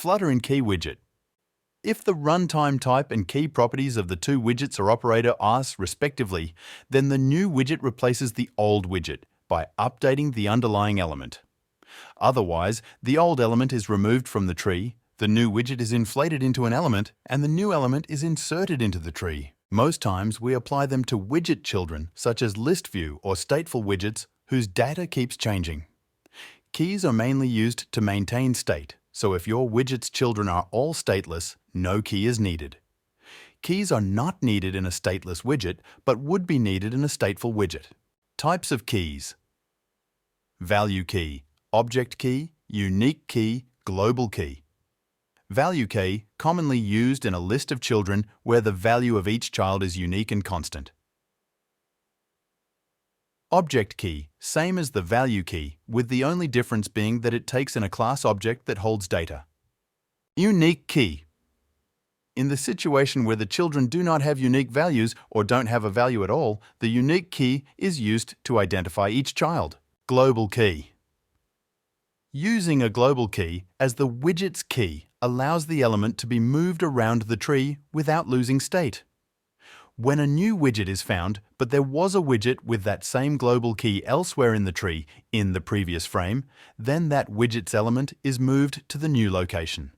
Flutter and Key widget. If the runtime type and key properties of the two widgets or operator are respectively, then the new widget replaces the old widget by updating the underlying element. Otherwise, the old element is removed from the tree, the new widget is inflated into an element, and the new element is inserted into the tree. Most times, we apply them to widget children, such as list view or stateful widgets, whose data keeps changing. Keys are mainly used to maintain state, so if your widget's children are all stateless, no key is needed. Keys are not needed in a stateless widget, but would be needed in a stateful widget. Types of keys: Valuekey, Objectkey, Uniquekey, Globalkey. Valuekey, commonly used in a list of children where the value of each child is unique and constant. Objectkey, same as the Valuekey, with the only difference being that it takes in a class object that holds data. Uniquekey. In the situation where the children do not have unique values or don't have a value at all, the unique key is used to identify each child. Globalkey. Using a global key as the widget's key allows the element to be moved around the tree without losing state. When a new widget is found, but there was a widget with that same global key elsewhere in the tree in the previous frame, then that widget's element is moved to the new location.